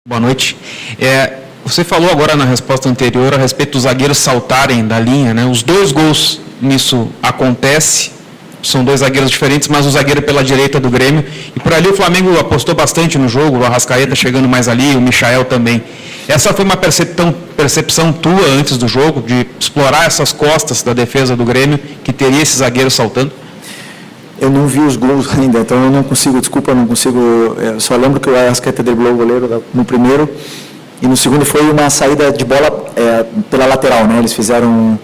Boa noite. Você falou agora na resposta anterior a respeito dos zagueiros saltarem da linha, né? Os 2 gols nisso acontece, são 2 zagueiros diferentes, mas o zagueiro pela direita do Grêmio. E por ali o Flamengo apostou bastante no jogo, o Arrascaeta chegando mais ali, o Michael também. Essa foi uma percepção tua antes do jogo, de explorar essas costas da defesa do Grêmio, que teria esse zagueiro saltando? Eu não vi os gols ainda, então eu não consigo, eu só lembro que o Arrascaeta driblou o goleiro no primeiro, e no segundo foi uma saída de bola pela lateral, né? Eles fizeram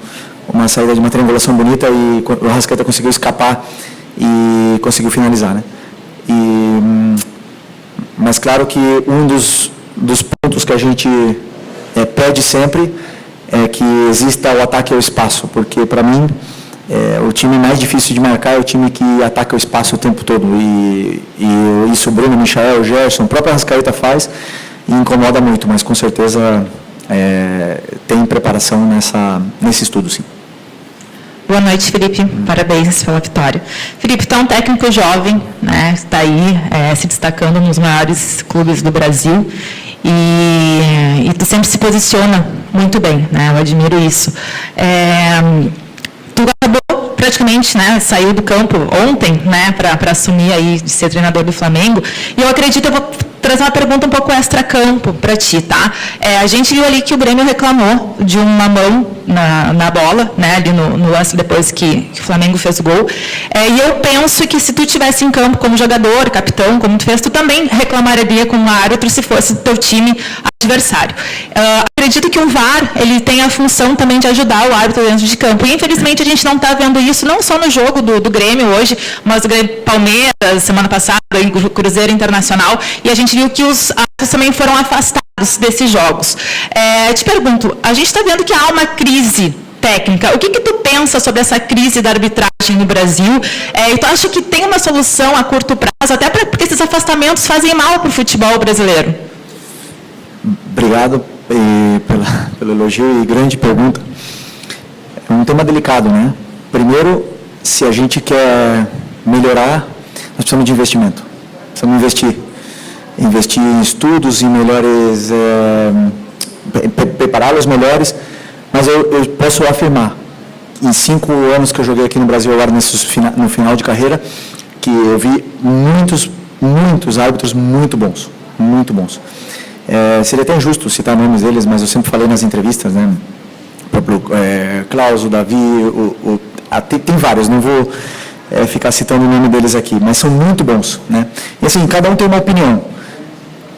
uma saída de uma triangulação bonita e o Arrascaeta conseguiu escapar e conseguiu finalizar, né? Mas claro que um dos pontos que a gente pede sempre é que exista o ataque ao espaço, porque para mim o time mais difícil de marcar é o time que ataca o espaço o tempo todo, e isso o Bruno, Michael, o Gerson, o próprio Arrascaeta faz e incomoda muito, mas com certeza tem preparação nesse estudo, sim. Boa noite, Felipe. Parabéns pela vitória. Felipe, tu é um técnico jovem, né? Está aí se destacando nos maiores clubes do Brasil e tu sempre se posiciona muito bem, né? Eu admiro isso. Tu acabou praticamente, né, saiu do campo ontem, né, para assumir aí de ser treinador do Flamengo, e eu acredito, eu vou trazer uma pergunta um pouco extra-campo para ti, tá? A gente viu ali que o Grêmio reclamou de uma mão na bola, né, ali no lance depois que o Flamengo fez o gol, e eu penso que se tu estivesse em campo como jogador, capitão, como tu fez, tu também reclamaria com o árbitro se fosse teu time adversário. Acredito que o VAR, ele tem a função também de ajudar o árbitro dentro de campo, e infelizmente a gente não está vendo isso, não só no jogo do Grêmio hoje, mas do Grêmio Palmeiras, semana passada, o Cruzeiro Internacional, e a gente viu que os árbitros também foram afastados desses jogos. Te pergunto, a gente está vendo que há uma crise técnica. O que tu pensa sobre essa crise da arbitragem no Brasil? E tu acha que tem uma solução a curto prazo, até porque esses afastamentos fazem mal para o futebol brasileiro? Obrigado pelo elogio e grande pergunta. É um tema delicado, né? Primeiro, se a gente quer melhorar, nós precisamos de investimento. Precisamos investir em estudos, em melhores, prepará-los melhores, mas eu posso afirmar, em 5 anos que eu joguei aqui no Brasil, agora no final de carreira, que eu vi muitos árbitros muito bons, muito bons. Seria até injusto citar nomes deles, mas eu sempre falei nas entrevistas, né? O próprio Klaus, o Davi, tem vários, não vou ficar citando o nome deles aqui, mas são muito bons, né? E assim, cada um tem uma opinião.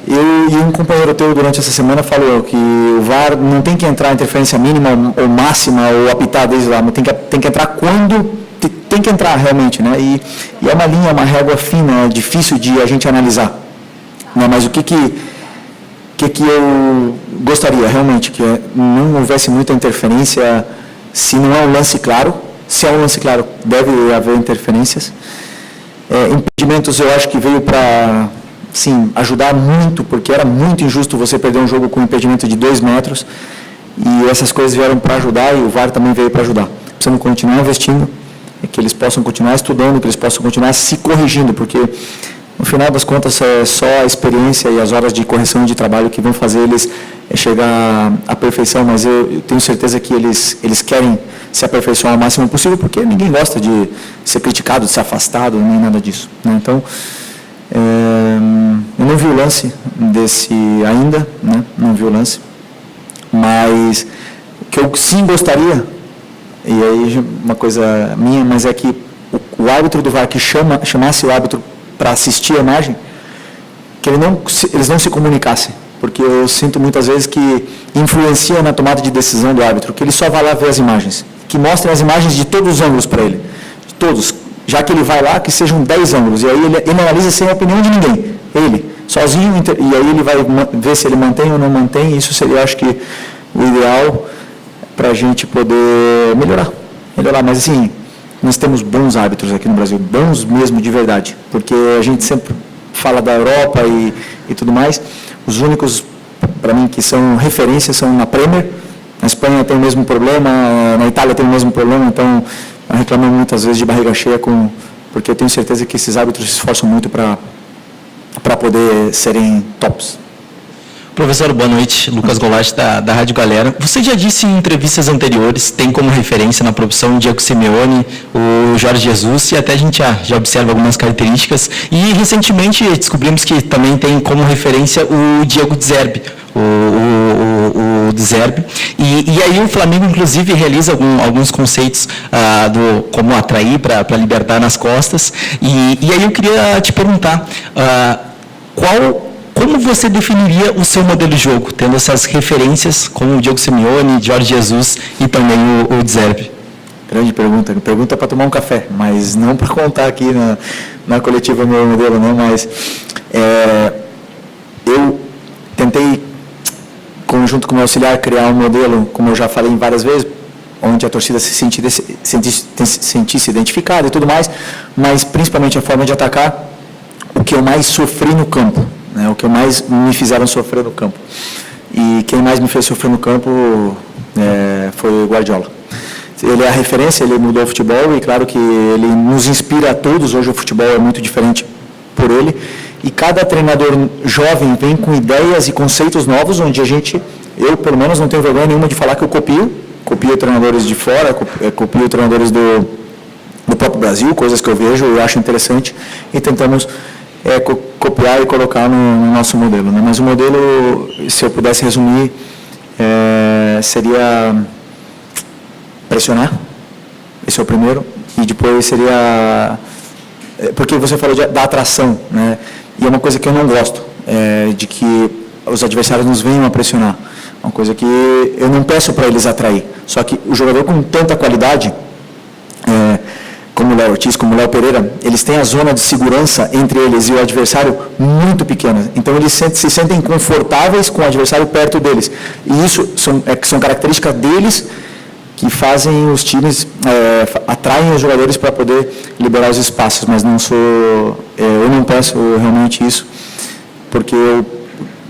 Eu e um companheiro teu durante essa semana falou que o VAR não tem que entrar interferência mínima ou máxima ou apitar desde lá, mas tem que entrar quando tem que entrar realmente, né? E é uma linha, uma régua fina, difícil de a gente analisar, né? Mas o que eu gostaria realmente, que não houvesse muita interferência se não é um lance claro. Se é um lance claro, deve haver interferências. Impedimentos eu acho que veio para, sim, ajudar muito, porque era muito injusto você perder um jogo com um impedimento de 2 metros, e essas coisas vieram para ajudar, e o VAR também veio para ajudar. Precisamos continuar investindo, que eles possam continuar estudando, que eles possam continuar se corrigindo, porque no final das contas é só a experiência e as horas de correção de trabalho que vão fazer eles chegar à perfeição, mas eu tenho certeza que eles querem se aperfeiçoar o máximo possível, porque ninguém gosta de ser criticado, de ser afastado, nem nada disso, né? Então, eu não vi o lance desse ainda, né? Não vi o lance, mas o que eu sim gostaria, e aí uma coisa minha, mas é que o árbitro do VAR que chamasse o árbitro para assistir a imagem, que eles não se comunicassem, porque eu sinto muitas vezes que influencia na tomada de decisão do árbitro, que ele só vai lá ver as imagens, que mostrem as imagens de todos os ângulos para ele, de todos, já que ele vai lá, que sejam 10 ângulos, e aí ele analisa sem a opinião de ninguém, ele, sozinho, e aí ele vai ver se ele mantém ou não mantém. Isso seria, acho que, o ideal para a gente poder melhorar, mas assim, nós temos bons árbitros aqui no Brasil, bons mesmo de verdade, porque a gente sempre fala da Europa e tudo mais. Os únicos, para mim, que são referências são na Premier. Na Espanha tem o mesmo problema, na Itália tem o mesmo problema, então reclamamos muitas vezes de barriga cheia, porque eu tenho certeza que esses árbitros se esforçam muito para poder serem tops. Professor, boa noite. Lucas Goulart, da Rádio Galera. Você já disse em entrevistas anteriores, tem como referência na profissão o Diego Simeone, o Jorge Jesus, e até a gente já observa algumas características. E, recentemente, descobrimos que também tem como referência o Diego De Zerbi, o De Zerbi. E aí o Flamengo, inclusive, realiza alguns conceitos como atrair para libertar nas costas. E aí eu queria te perguntar, como você definiria o seu modelo de jogo, tendo essas referências como o Diego Simeone, Jorge Jesus e também o De Zerbi? Grande pergunta. Pergunta para tomar um café, mas não para contar aqui na coletiva meu modelo, não. Mas eu tentei, junto com o meu auxiliar, criar um modelo, como eu já falei várias vezes, onde a torcida se sentisse identificada e tudo mais, mas principalmente a forma de atacar o que eu mais sofri no campo, né, o que mais me sofrer no campo. E quem mais me fez sofrer no campo foi o Guardiola. Ele é a referência, ele mudou o futebol e claro que ele nos inspira a todos. Hoje o futebol é muito diferente por ele. E cada treinador jovem vem com ideias e conceitos novos, onde eu pelo menos não tenho vergonha nenhuma de falar que eu copio treinadores de fora, copio treinadores do próprio Brasil, coisas que eu vejo, eu acho interessante, e tentamos copiar e colocar no nosso modelo, né? Mas o modelo, se eu pudesse resumir, seria pressionar, esse é o primeiro, e depois seria, porque você falou da atração, né? E é uma coisa que eu não gosto, de que os adversários nos venham a pressionar, uma coisa que eu não peço para eles atrair, só que o jogador com tanta qualidade, como o Léo Ortiz, como o Léo Pereira, eles têm a zona de segurança entre eles e o adversário muito pequena. Então, eles se sentem confortáveis com o adversário perto deles. E isso são características deles que fazem os times, atraem os jogadores para poder liberar os espaços. Mas eu não peço realmente isso, porque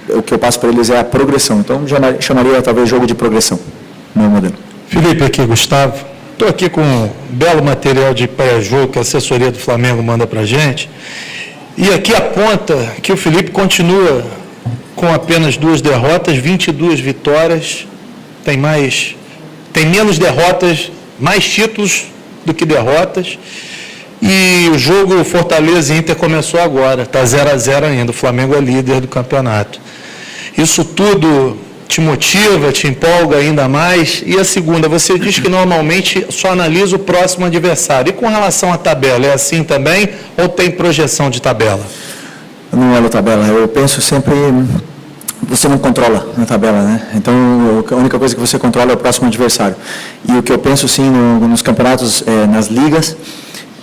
o que eu passo para eles é a progressão. Então, chamaria talvez jogo de progressão, meu modelo. Felipe, aqui, Gustavo. Estou aqui com um belo material de pré-jogo que a assessoria do Flamengo manda para a gente. E aqui aponta que o Felipe continua com apenas 2 derrotas, 22 vitórias, tem menos derrotas, mais títulos do que derrotas. E o jogo Fortaleza e Inter começou agora, está 0-0 ainda, o Flamengo é líder do campeonato. Isso tudo te motiva, te empolga ainda mais? E a segunda, você diz que normalmente só analisa o próximo adversário. E com relação à tabela, é assim também ou tem projeção de tabela? Não olho a tabela, eu penso sempre, você não controla na tabela, né? Então, a única coisa que você controla é o próximo adversário. E o que eu penso, sim, nos campeonatos, nas ligas,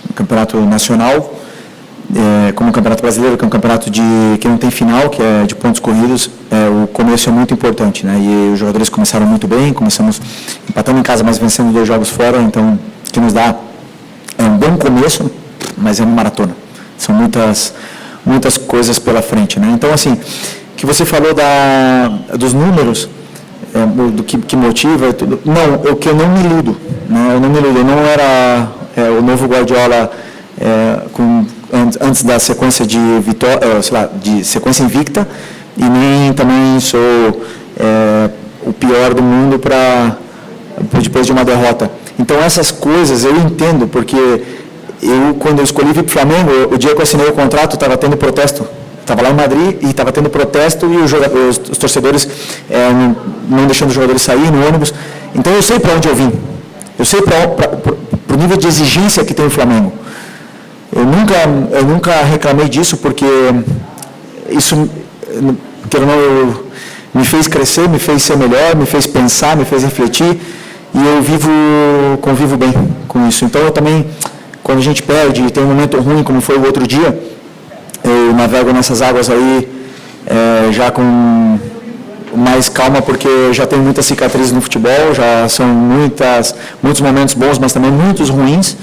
no campeonato nacional, como o Campeonato Brasileiro, que é um campeonato que não tem final, que é de pontos corridos, o começo é muito importante, né? E os jogadores começaram muito bem, começamos empatando em casa, mas vencendo 2 jogos fora, então, que nos dá um bom começo, mas é uma maratona. São muitas coisas pela frente, né? Então, assim, que você falou dos números, do que motiva e tudo. Não, o que eu não me iludo, né? Eu não era o novo Guardiola antes da sequência de vitória, de sequência invicta, e nem também sou o pior do mundo depois de uma derrota. Então essas coisas eu entendo, porque quando eu escolhi vir para o Flamengo, o dia que eu assinei o contrato estava tendo protesto. Estava lá em Madrid e estava tendo protesto e os torcedores não deixando os jogadores sair no ônibus. Então eu sei para onde eu vim. Eu sei para o nível de exigência que tem o Flamengo. Eu nunca reclamei disso, porque isso me fez crescer, me fez ser melhor, me fez pensar, me fez refletir, e eu convivo bem com isso. Então eu também, quando a gente perde e tem um momento ruim, como foi o outro dia, eu navego nessas águas aí já com mais calma, porque eu já tenho muitas cicatrizes no futebol, já são muitos momentos bons, mas também muitos ruins,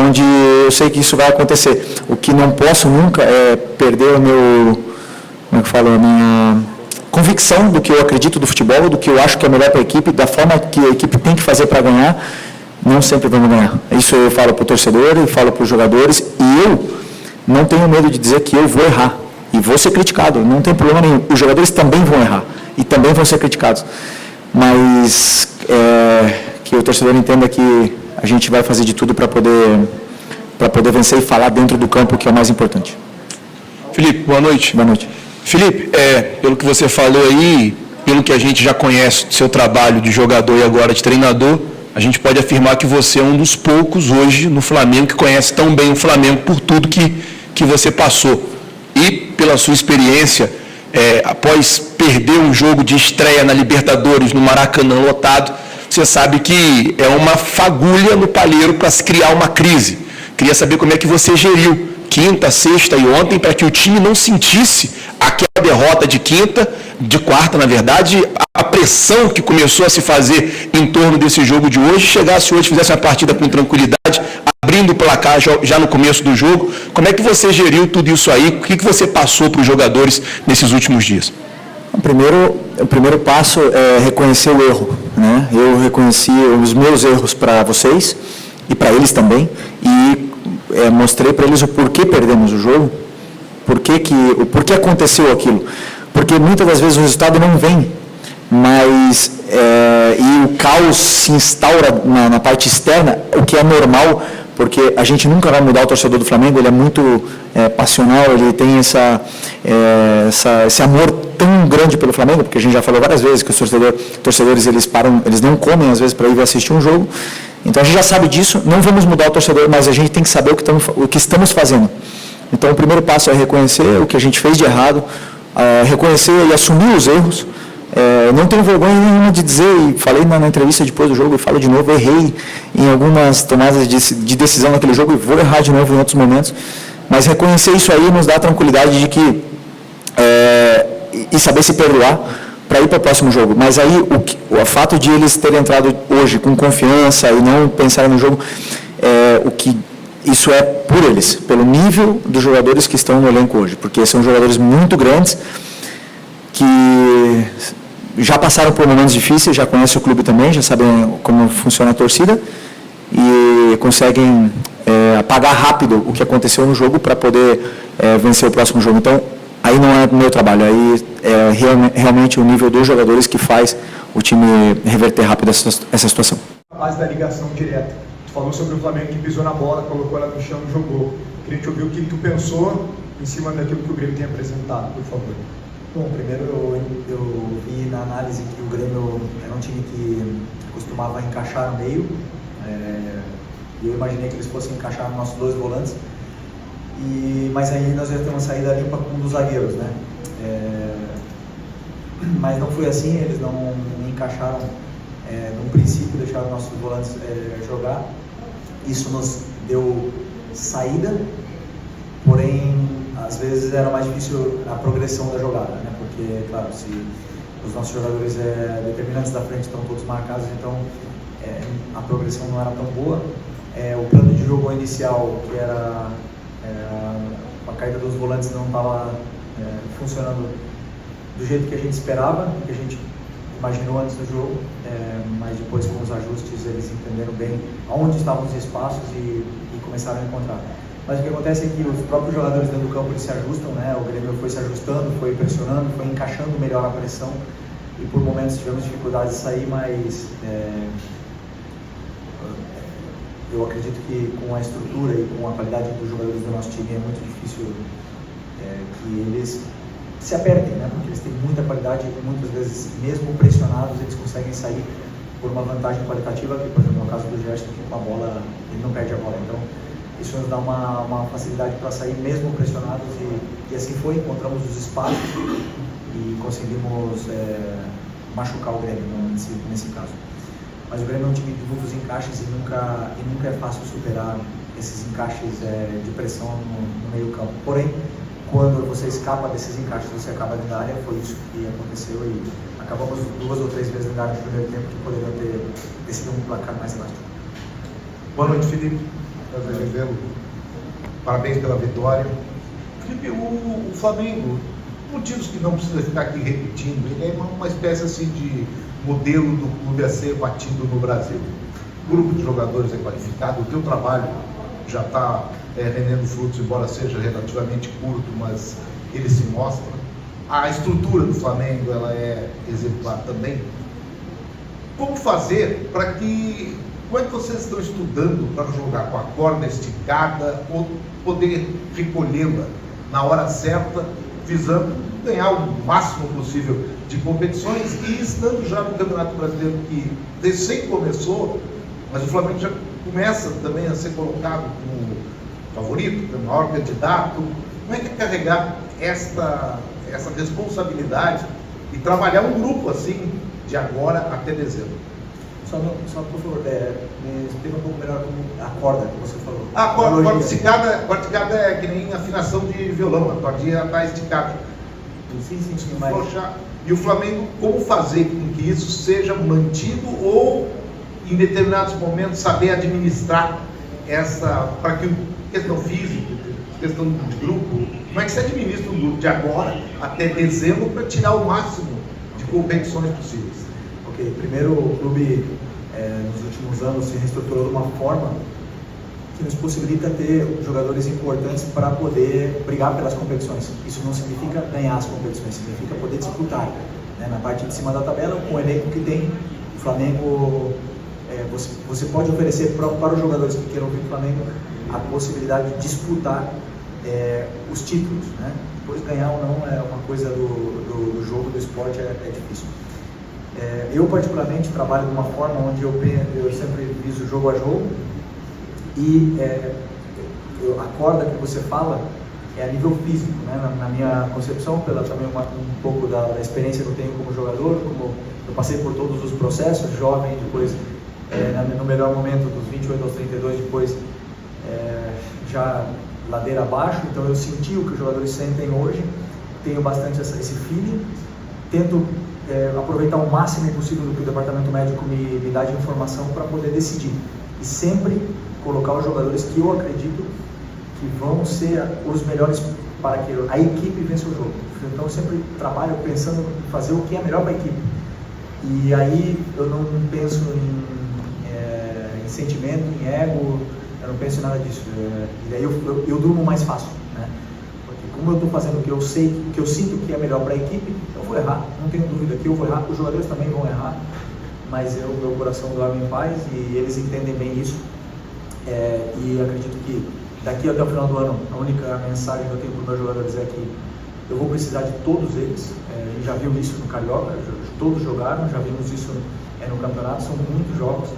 onde eu sei que isso vai acontecer. O que não posso nunca é perder a minha convicção do que eu acredito do futebol, do que eu acho que é melhor para a equipe, da forma que a equipe tem que fazer para ganhar. Não sempre vamos ganhar. Isso eu falo para o torcedor, eu falo para os jogadores, e eu não tenho medo de dizer que eu vou errar. E vou ser criticado, não tem problema nenhum. Os jogadores também vão errar e também vão ser criticados. Mas que o torcedor entenda que a gente vai fazer de tudo para poder vencer e falar dentro do campo, que é o mais importante. Felipe, boa noite. Boa noite. Felipe, pelo que você falou aí, pelo que a gente já conhece do seu trabalho de jogador e agora de treinador, a gente pode afirmar que você é um dos poucos hoje no Flamengo que conhece tão bem o Flamengo por tudo que você passou. E pela sua experiência, após perder um jogo de estreia na Libertadores, no Maracanã lotado, você sabe que é uma fagulha no palheiro para se criar uma crise. Queria saber como é que você geriu quinta, sexta e ontem para que o time não sentisse aquela derrota de quinta, de quarta, na verdade, a pressão que começou a se fazer em torno desse jogo de hoje, chegasse hoje, fizesse a partida com tranquilidade, abrindo o placar já no começo do jogo. Como é que você geriu tudo isso aí? O que você passou para os jogadores nesses últimos dias? O primeiro passo é reconhecer o erro, né? Eu reconheci os meus erros para vocês e para eles também, e mostrei para eles o porquê perdemos o jogo, por que aconteceu aquilo. Porque muitas das vezes o resultado não vem, mas e o caos se instaura na parte externa, o que é normal, porque a gente nunca vai mudar o torcedor do Flamengo, ele é muito passional, ele tem esse amor tão grande pelo Flamengo, porque a gente já falou várias vezes que os torcedores eles não comem às vezes para ir assistir um jogo. Então a gente já sabe disso, não vamos mudar o torcedor, mas a gente tem que saber o que estamos fazendo. Então o primeiro passo é reconhecer o que a gente fez de errado, reconhecer e assumir os erros. Não tenho vergonha nenhuma de dizer, e falei na entrevista depois do jogo, e falo de novo, errei em algumas tomadas de decisão naquele jogo e vou errar de novo em outros momentos, mas reconhecer isso aí nos dá a tranquilidade de que e saber se perdoar para ir para o próximo jogo. Mas aí o fato de eles terem entrado hoje com confiança e não pensarem no jogo, isso é por eles, pelo nível dos jogadores que estão no elenco hoje, porque são jogadores muito grandes que já passaram por momentos difíceis, já conhecem o clube também, já sabem como funciona a torcida e conseguem apagar rápido o que aconteceu no jogo para poder vencer o próximo jogo. Então, aí não é meu trabalho, aí é realmente o nível dos jogadores que faz o time reverter rápido essa situação. A base da ligação direta. Tu falou sobre o Flamengo que pisou na bola, colocou ela no chão e jogou. Queria te ouvir o que tu pensou em cima daquilo que o Grêmio tem apresentado, por favor. Bom, primeiro eu vi na análise que o Grêmio era um time que costumava encaixar no meio, e eu imaginei que eles fossem encaixar nos nossos dois volantes, mas aí nós ia ter uma saída limpa com um dos zagueiros, né? Mas não foi assim, eles não encaixaram no princípio, deixaram nossos volantes jogar. Isso nos deu saída, porém às vezes era mais difícil a progressão da jogada, né? Porque, claro, se os nossos jogadores determinantes da frente estão todos marcados, então a progressão não era tão boa. O plano de jogo inicial, que era a caída dos volantes, não estava funcionando do jeito que a gente esperava, que a gente imaginou antes do jogo, mas depois com os ajustes eles entenderam bem onde estavam os espaços e começaram a encontrar. Mas o que acontece é que os próprios jogadores dentro do campo eles se ajustam, né? O Grêmio foi se ajustando, foi pressionando, foi encaixando melhor a pressão e por momentos tivemos dificuldade de sair, mas eu acredito que com a estrutura e com a qualidade dos jogadores do nosso time é muito difícil que eles se apertem, né? Porque eles têm muita qualidade e muitas vezes, mesmo pressionados, eles conseguem sair por uma vantagem qualitativa, que, por exemplo, no caso do Gerson, que com a bola, ele não perde a bola. Então, isso nos dá uma facilidade para sair mesmo pressionados e assim foi, encontramos os espaços e conseguimos machucar o Grêmio nesse caso. Mas o Grêmio é um time de muitos encaixes e nunca é fácil superar esses encaixes de pressão no meio campo. Porém, quando você escapa desses encaixes, você acaba dentro da área, foi isso que aconteceu e acabamos 2 ou 3 vezes dentro da área no primeiro tempo que poderiam ter sido um placar mais elástico. Boa noite, Felipe. Prazer em vê-lo. Parabéns pela vitória. Felipe, o Flamengo, motivos que não precisa ficar aqui repetindo, ele é uma espécie assim de modelo do clube a ser batido no Brasil. O grupo de jogadores é qualificado, o teu trabalho já está rendendo frutos, embora seja relativamente curto, mas ele se mostra. A estrutura do Flamengo, ela é exemplar também. Como fazer para que... Como é que vocês estão estudando para jogar com a corda esticada ou poder recolhê-la na hora certa, visando ganhar o máximo possível de competições e estando já no Campeonato Brasileiro que recém começou, mas o Flamengo já começa também a ser colocado como favorito, como maior candidato. Como é que é carregar essa responsabilidade e trabalhar um grupo assim de agora até dezembro? Só por favor, me explica um pouco melhor como a corda que você falou. A corda esticada é que nem afinação de violão, a cordinha está esticada. Sim, mas... E o Flamengo, como fazer com que isso seja mantido ou, em determinados momentos, saber administrar para que questão física, questão de grupo, como é que você administra um grupo de agora até dezembro para tirar o máximo de competições possíveis? Ok, primeiro o clube nos últimos anos se reestruturou de uma forma que nos possibilita ter jogadores importantes para poder brigar pelas competições. Isso não significa ganhar as competições, significa poder disputar. Né? Na parte de cima da tabela, com o elenco que tem, o Flamengo, você pode oferecer para os jogadores que queiram vir para o Flamengo a possibilidade de disputar os títulos. Né? Depois ganhar ou não é uma coisa do jogo, do esporte, é difícil. Eu particularmente trabalho de uma forma onde eu sempre viso jogo a jogo e a corda que você fala é a nível físico, né? Na minha concepção, pela também um pouco da experiência que eu tenho como jogador, como eu passei por todos os processos, jovem, depois no melhor momento dos 28 aos 32, depois já ladeira abaixo, então eu senti o que os jogadores sentem hoje, tenho bastante esse feeling, tento aproveitar o máximo possível do que o departamento médico me dá de informação para poder decidir. E sempre colocar os jogadores que eu acredito que vão ser os melhores para que a equipe vença o jogo. Então eu sempre trabalho pensando em fazer o que é melhor para a equipe. E aí eu não penso em sentimento, em ego, eu não penso em nada disso. E aí eu durmo mais fácil, né? Como eu estou fazendo o que eu sei, o que eu sinto que é melhor para a equipe, eu vou errar, não tenho dúvida que eu vou errar, os jogadores também vão errar, mas meu coração dorme em paz e eles entendem bem isso. E acredito que daqui até o final do ano, a única mensagem que eu tenho para os meus jogadores é que eu vou precisar de todos eles. A gente já viu isso no Carioca, todos jogaram, já vimos isso no campeonato, são muitos jogos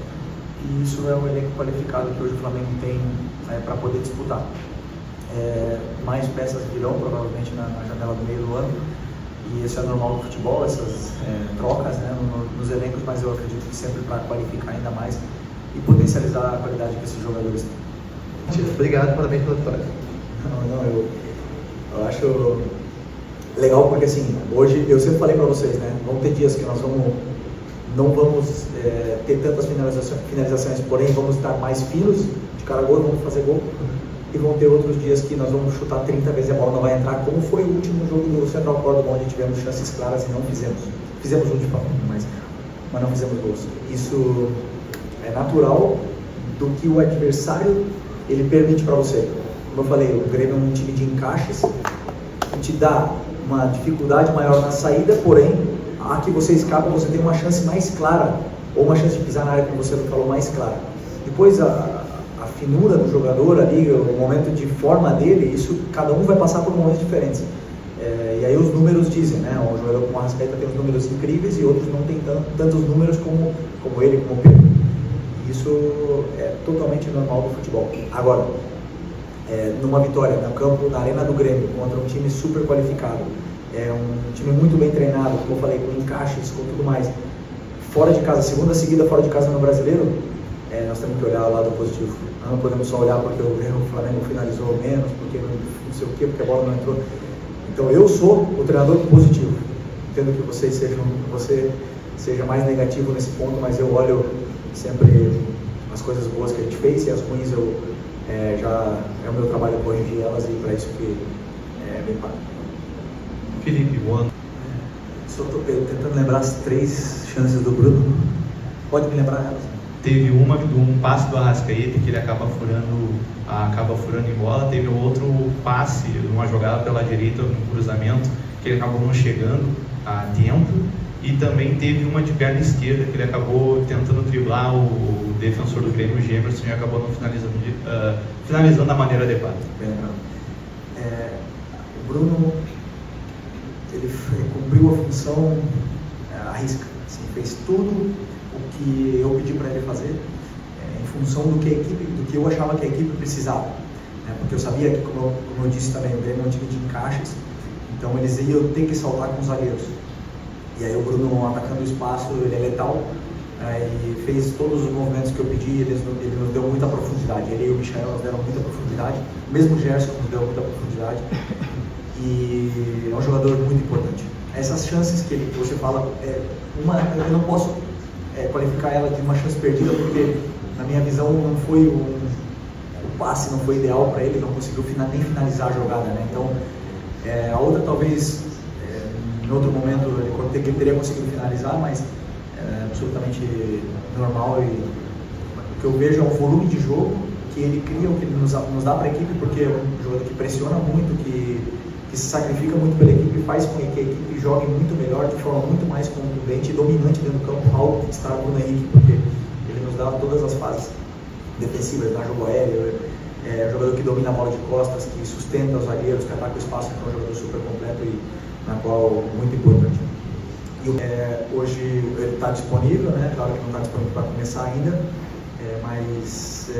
e isso é o elenco qualificado que hoje o Flamengo tem para poder disputar. Mais peças virão provavelmente na janela do meio do ano e isso é normal do futebol, essas trocas, né, nos elencos, mas eu acredito que sempre para qualificar ainda mais e potencializar a qualidade que esses jogadores têm. Obrigado, parabéns pela vitória. Eu acho legal porque assim, hoje eu sempre falei para vocês, né, vão ter dias que nós não vamos ter tantas finalizações, porém vamos estar mais finos de cara a gol, vamos fazer gol. E vão ter outros dias que nós vamos chutar 30 vezes e a bola não vai entrar, como foi o último jogo do Central Córdoba, onde tivemos chances claras e não fizemos. Fizemos um de fato, mas não fizemos gols. Isso é natural do que o adversário ele permite para você. Como eu falei, o Grêmio é um time de encaixes, te dá uma dificuldade maior na saída, porém, a que você escapa, você tem uma chance mais clara, ou uma chance de pisar na área, como você falou, mais clara. Depois, a finura do jogador ali, o momento de forma dele, isso cada um vai passar por momentos diferentes. E aí os números dizem, né? Um jogador com Arrascaeta tem uns números incríveis e outros não tem tantos números como ele, como o Pedro. Isso é totalmente normal do futebol. Agora, numa vitória no campo, na arena do Grêmio, contra um time super qualificado, um time muito bem treinado, como eu falei, com encaixes, com tudo mais, fora de casa, segunda seguida fora de casa no Brasileiro, nós temos que olhar o lado positivo. Nós não podemos só olhar porque o Flamengo finalizou menos, porque não sei o quê, porque a bola não entrou. Então eu sou o treinador positivo. Entendo que você seja mais negativo nesse ponto, mas eu olho sempre as coisas boas que a gente fez e as ruins já é o meu trabalho corrigir elas e para isso que é bem pago. Felipe, Juan. Só estou tentando lembrar as 3 chances do Bruno. Pode me lembrar elas? Teve um passe do Arrascaeta que ele acaba furando em bola. Teve outro passe, uma jogada pela direita, um cruzamento, que ele acabou não chegando a tempo. E também teve uma de perna esquerda, que ele acabou tentando driblar o defensor do Grêmio, o Gemerson, e acabou não finalizando da maneira adequada. O Bruno, ele cumpriu a função à risca. Assim, fez tudo o que eu pedi para ele fazer, em função do que eu achava que a equipe precisava. Porque eu sabia que, como eu disse também, o Grêmio é um time de encaixes, então eles iam ter que saltar com os zagueiros. E aí o Bruno, atacando o espaço, ele é letal, e fez todos os movimentos que eu pedi. Ele nos deu muita profundidade. Ele e o Michael nos deram muita profundidade, mesmo o Gerson nos deu muita profundidade, e é um jogador muito importante. Essas chances que você fala, eu não posso qualificar ela de uma chance perdida, porque na minha visão não foi o passe não foi ideal para ele, não conseguiu nem finalizar a jogada, né? Então a outra talvez em outro momento ele teria conseguido finalizar, mas é absolutamente normal. E o que eu vejo é um volume de jogo que ele cria, o que ele nos dá para a equipe, porque é um jogador que pressiona muito, que se sacrifica muito pela equipe e faz com que a equipe jogue muito melhor, de forma muito mais contundente e dominante dentro do campo, ao estar o Bruno Henrique, porque ele nos dá todas as fases defensivas, dá jogo aéreo, é um jogador que domina a bola de costas, que sustenta os zagueiros, que ataca o espaço, então é um jogador super completo e na qual muito importante. E hoje ele está disponível, né? Claro que não está disponível para começar ainda, mas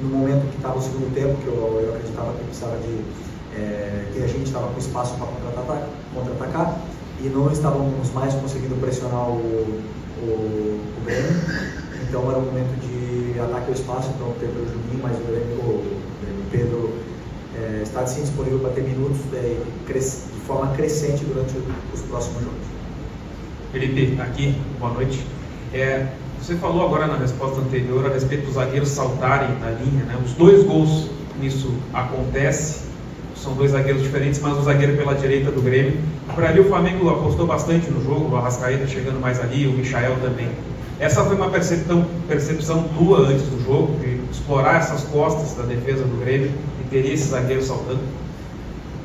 no momento que estava o segundo tempo, que eu acreditava que precisava que a gente estava com espaço para contra-atacar e não estávamos mais conseguindo pressionar o Grêmio, então era um momento de ataque ao espaço. Então o Pedro Juninho, mas o Pedro está sim disponível para ter minutos de forma crescente durante os próximos jogos. Felipe, aqui, boa noite. Você falou agora na resposta anterior a respeito dos zagueiros saltarem na linha, né? Os dois gols nisso acontece. São dois zagueiros diferentes, mas o zagueiro pela direita do Grêmio. Por ali o Flamengo apostou bastante no jogo, o Arrascaeta chegando mais ali, o Michael também. Essa foi uma percepção tua antes do jogo, de explorar essas costas da defesa do Grêmio e teria esse zagueiro saltando?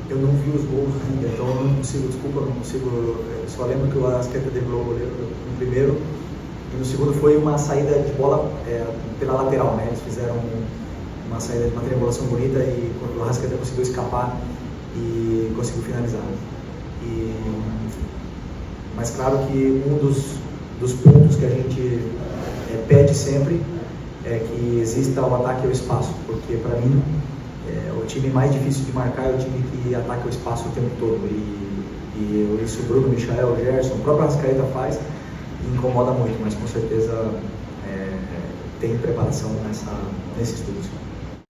Eu não vi os gols ainda, então eu não consigo, eu só lembro que o Arrascaeta driblou o goleiro no primeiro, e no segundo foi uma saída de bola pela lateral, né? Eles fizeram uma saída de uma triangulação bonita e o Arrascaeta conseguiu escapar e conseguiu finalizar. Mas claro que um dos pontos que a gente pede sempre é que exista o ataque ao espaço, porque para mim o time mais difícil de marcar é o time que ataca o espaço o tempo todo, e isso o Bruno, o Michael, o Gerson, o próprio Arrascaeta faz e incomoda muito, mas com certeza tem preparação nesse estudo.